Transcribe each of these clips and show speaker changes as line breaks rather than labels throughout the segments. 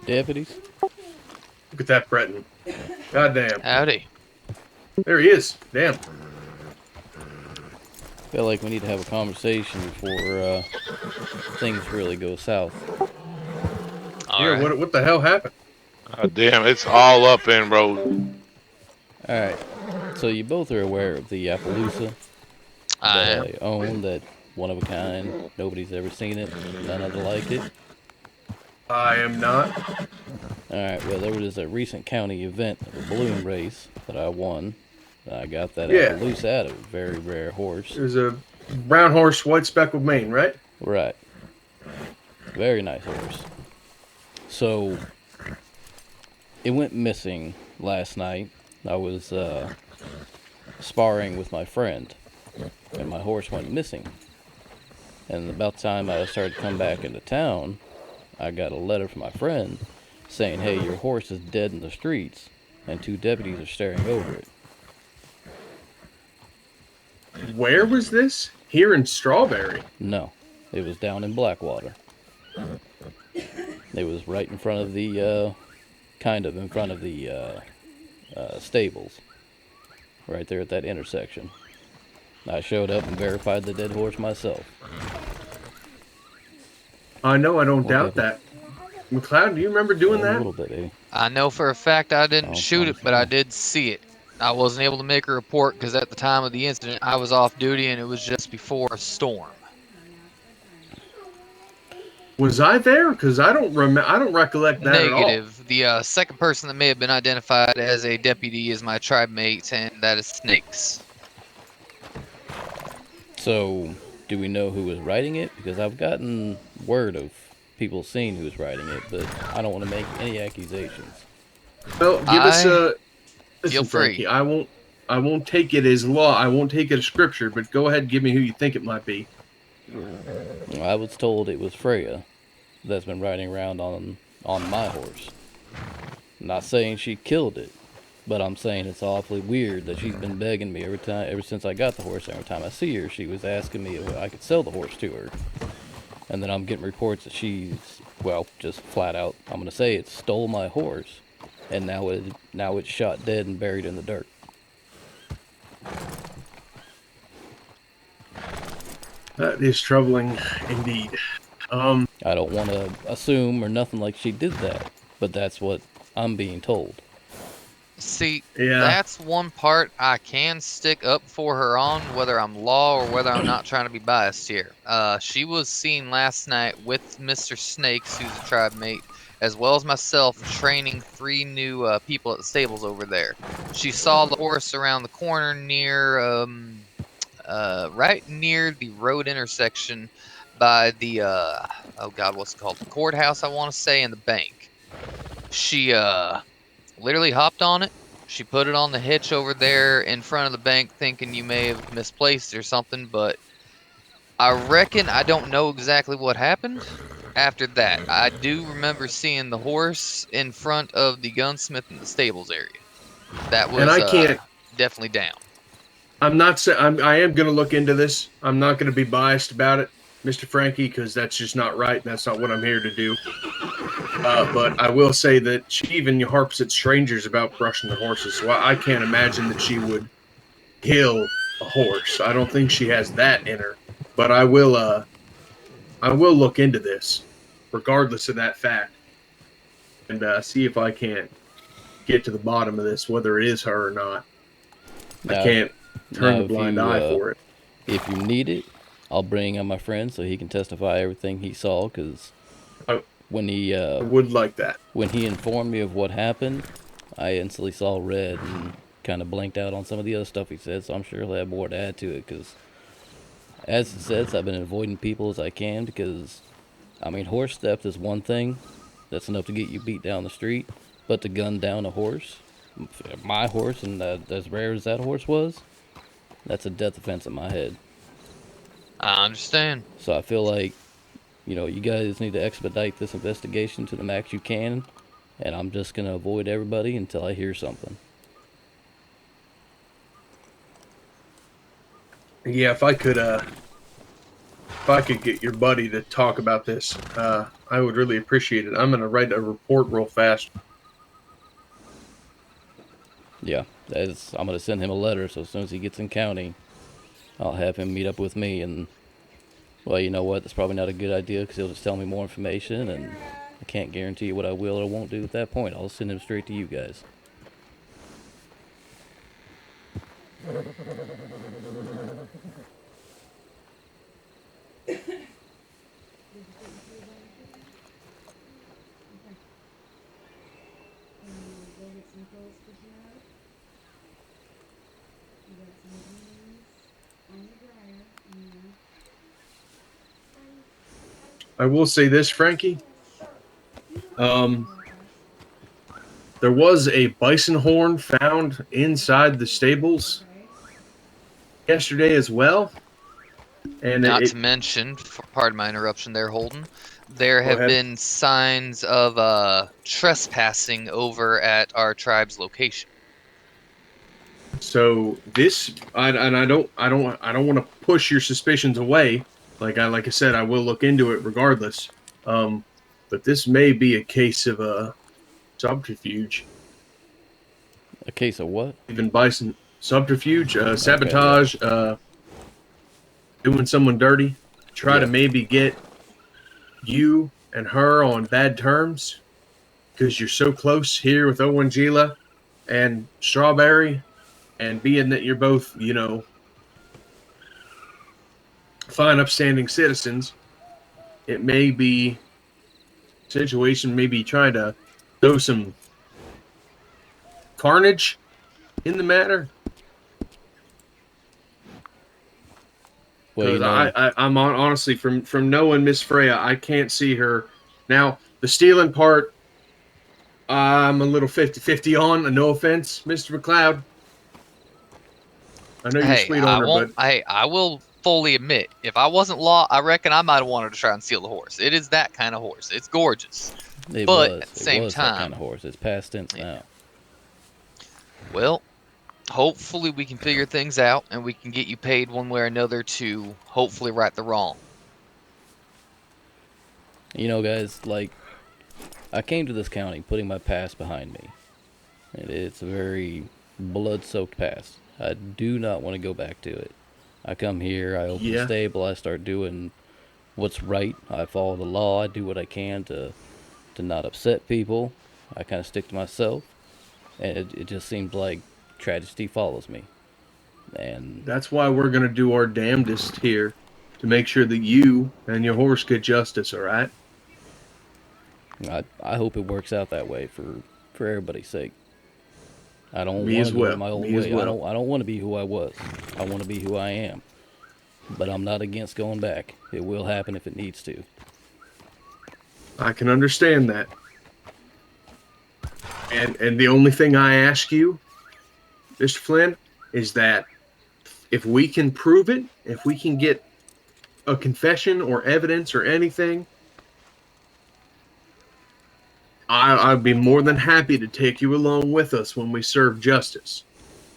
Deputies?
Look at that Breton. Goddamn.
Howdy.
There he is. Damn.
Feel like we need to have a conversation before things really go south.
Yeah,
Alright.
what the hell happened?
Damn, it's all up in, bro.
Alright, so you both are aware of the Appaloosa
I
that
am.
I own, that one of a kind, nobody's ever seen it, none other like it.
I am not.
Alright, well, there was a recent county event of a balloon race that I won. I got that
Yeah.
Appaloosa out of a very rare horse.
There's a brown horse, white speckled mane, right?
Right. Very nice horse. So, it went missing last night. I was sparring with my friend, and my horse went missing. And about the time I started to come back into town, I got a letter from my friend saying, hey, your horse is dead in the streets, and 2 deputies are staring over it.
Where was this? Here in Strawberry.
No, it was down in Blackwater. It was right in front of the, kind of in front of the stables. Right there at that intersection. I showed up and verified the dead horse myself.
I know, I don't
What
doubt
happened?
that. McLeod, do you remember doing
A
that?
little bit, eh?
I know for a fact I didn't
Oh,
shoot it,
fine,
but I
fine.
did see it. I wasn't able to make a report because at the time of the incident I was off duty and it was just before a storm.
Was I there? Because I don't recollect that at all.
Negative. The second person that may have been identified as a deputy is my tribe mate, and that is Snakes.
So, do we know who was writing it? Because I've gotten word of people seeing who was writing it, but I don't want to make any accusations.
Well, give us a. Listen,
Feel free.
Frankie, I won't take it as law. I won't take it as scripture. But go ahead and give me who you think it might be.
I was told it was Freya that's been riding around on my horse. I'm not saying she killed it, but I'm saying it's awfully weird that she's been begging me ever since I got the horse. Every time I see her, she was asking me if I could sell the horse to her. And then I'm getting reports that she's, well, just flat out, I'm gonna say it stole my horse, and now it's shot dead and buried in the dirt.
That is troubling, indeed.
I don't want to assume or nothing like she did that, but that's what I'm being told.
See,
Yeah.
that's one part I can stick up for her on, whether I'm law or whether I'm not trying to be biased here. She was seen last night with Mr. Snakes, who's a tribe mate, as well as myself, training 3 new people at the stables over there. She saw the horse around the corner near, right near the road intersection by the, oh God, what's it called? The courthouse, I want to say, and the bank. She, literally hopped on it. She put it on the hitch over there in front of the bank thinking you may have misplaced it or something, but I reckon I don't know exactly what happened after that. I do remember seeing the horse in front of the gunsmith in the stables area. That was
And I can't.
definitely down.
I'm not saying I am going to look into this. I'm not going to be biased about it, Mr. Frankie, because that's just not right. And that's not what I'm here to do. But I will say that she even harps at strangers about brushing the horses. So I can't imagine that she would kill a horse. I don't think she has that in her. But I will look into this, regardless of that fact, and see if I can't get to the bottom of this, whether it is her or not. I can't turn a blind eye for it.
If you need it, I'll bring on my friend so he can testify everything he saw, because when he
I would like that.
when he informed me of what happened, I instantly saw red and kind of blanked out on some of the other stuff he said, so I'm sure he'll have more to add to it, because as it says, I've been avoiding people as I can, because, I mean, horse theft is one thing, that's enough to get you beat down the street, but to gun down a horse, my horse, and as rare as that horse was, that's a death offense in my head.
I understand.
So I feel like, you guys need to expedite this investigation to the max you can, and I'm just going to avoid everybody until I hear something.
Yeah, if I could if I could get your buddy to talk about this, I would really appreciate it. I'm going to write a report real fast.
Yeah, I'm gonna send him a letter. So as soon as he gets in county, I'll have him meet up with me. And well, you know what? That's probably not a good idea because he'll just tell me more information, and I can't guarantee you what I will or won't do at that point. I'll send him straight to you guys.
I will say this, Frankie. There was a bison horn found inside the stables yesterday as well. And
Not to mention, pardon my interruption there, Holden, there
Go
have
ahead.
been signs of trespassing over at our tribe's location.
So this, I don't want to push your suspicions away. Like I said, I will look into it regardless. But this may be a case of a subterfuge.
A case of what?
Even bison subterfuge, sabotage,
yeah.
doing someone dirty, try to
Yeah.
maybe get you and her on bad terms because you're so close here with Owen Gila and Strawberry, and being that you're both, fine, upstanding citizens, it may be a situation maybe trying to throw some carnage in the matter.
Well,
Because I'm honestly from knowing Miss Freya, I can't see her now. The stealing part, I'm a little 50-50 on. No offense, Mr. McLeod. I know you're
Hey,
sweet on her, but
I will fully admit, if I wasn't law, I reckon I might have wanted to try and steal the horse. It is that kind of horse. It's gorgeous.
It
But
was.
at the same
It was
time,
that kind of horse. It's past tense now.
Well, hopefully we can figure things out and we can get you paid one way or another to hopefully right the wrong.
You know, guys, like, I came to this county putting my past behind me. And it's a very blood-soaked past. I do not want to go back to it. I come here, I open the stable, I start doing what's right. I follow the law, I do what I can to not upset people. I kind of stick to myself. And it just seems like tragedy follows me. And
that's why we're going to do our damnedest here to make sure that you and your horse get justice, all right?
I hope it works out that way for everybody's sake. I don't
Me
want
as
to go
well.
my old
Me as
way.
well.
I don't want to be who I was. I want to be who I am. But I'm not against going back. It will happen if it needs to.
I can understand that. And the only thing I ask you, Mr. Flynn, is that if we can prove it, if we can get a confession or evidence or anything, I'd be more than happy to take you along with us when we serve justice.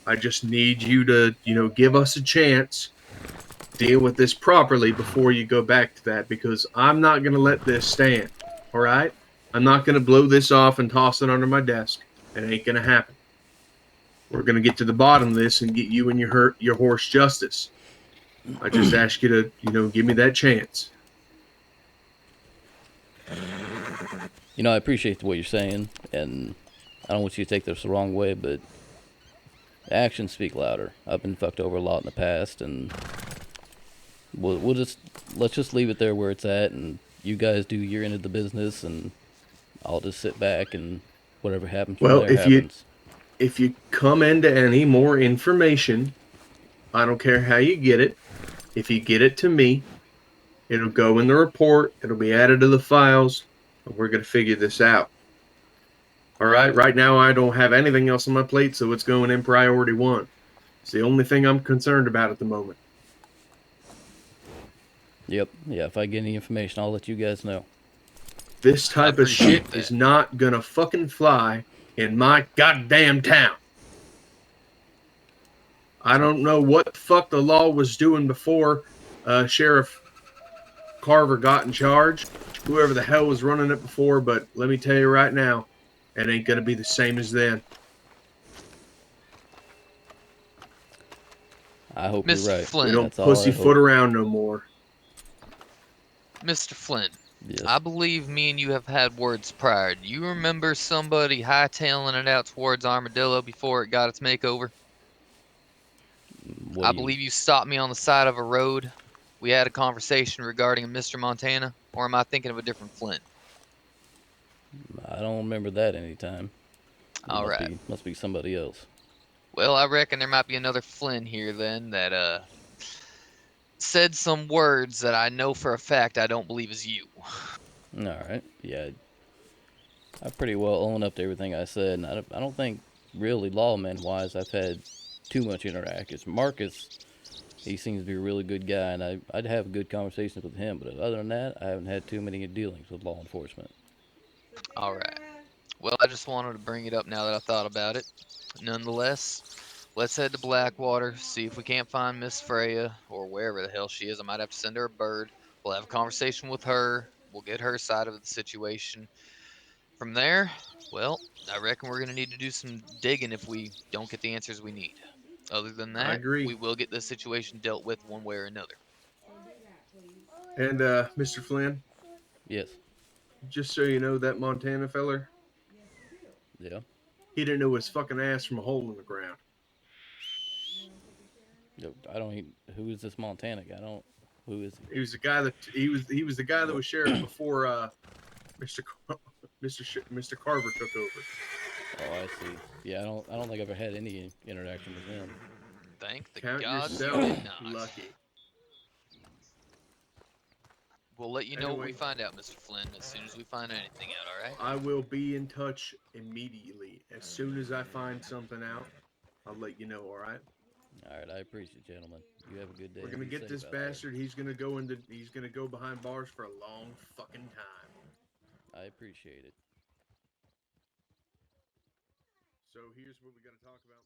I just need you to, give us a chance to deal with this properly before you go back to that, because I'm not going to let this stand, all right? I'm not going to blow this off and toss it under my desk. It ain't going to happen. We're going to get to the bottom of this and get you and your horse justice. I just ask you to, give me that chance.
You know, I appreciate what you're saying, and I don't want you to take this the wrong way, but actions speak louder. I've been fucked over a lot in the past, and let's just leave it there where it's at, and you guys do your end of the business, and I'll just sit back and whatever happens from there happens.
If you come into any more information, I don't care how you get it. If you get it to me, it'll go in the report. It'll be added to the files. And we're going to figure this out. All right. Right now, I don't have anything else on my plate, so it's going in priority one. It's the only thing I'm concerned about at the moment.
Yep. Yeah, if I get any information, I'll let you guys know.
This type of shit is not going to fucking fly in my goddamn town. I don't know what the fuck the law was doing before Sheriff Carver got in charge, whoever the hell was running it before, but let me tell you right now, it ain't going to be the same as then.
I hope you're
Mr.
right.
We
Flynn.
don't
That's all I
pussyfoot
hope.
around no more.
Mr. Flynn,
Yes.
I believe me and you have had words prior. Do you remember somebody hightailing it out towards Armadillo before it got its makeover?
What
I
do you?
believe you stopped me on the side of a road. We had a conversation regarding a Mr. Montana, or am I thinking of a different Flynn?
I don't remember that anytime. It
All right.
must be somebody else.
Well, I reckon there might be another Flynn here then that said some words that I know for a fact I don't believe is you.
All right. Yeah. I pretty well own up to everything I said, and I don't think really lawman wise I've had too much interactions. Marcus, he seems to be a really good guy, and I'd have good conversations with him. But other than that, I haven't had too many dealings with law enforcement.
All right. Well, I just wanted to bring it up now that I thought about it. Nonetheless, let's head to Blackwater, see if we can't find Miss Freya or wherever the hell she is. I might have to send her a bird. We'll have a conversation with her. We'll get her side of the situation. From there, well, I reckon we're going to need to do some digging if we don't get the answers we need. Other than
I
that,
agree.
we will get this situation dealt with one way or another.
And Mr. Flynn,
Yes.
just so you know, that Montana feller,
Yeah.
he didn't know his fucking ass from a hole in the ground.
I don't even. Who is this Montana guy? I don't. Who is he?
He was the guy that he was the guy that was sheriff before Mr. Mr. Carver took over.
Oh, I see. Yeah, I don't think I've ever had any interaction with him.
Thank the
Count
gods you
yourself
did not.
lucky.
We'll let you know what we
Anyway.
find out, Mr. Flynn, as soon as we find anything out, all right?
I will be in touch immediately. As soon as I find something out, I'll let you know, all right?
All right, I appreciate it, gentlemen. You have a good day.
We're
and
gonna
be
get
safe
this
out there.
bastard. He's gonna go behind bars for a long fucking time.
I appreciate it.
So here's what we gotta talk about.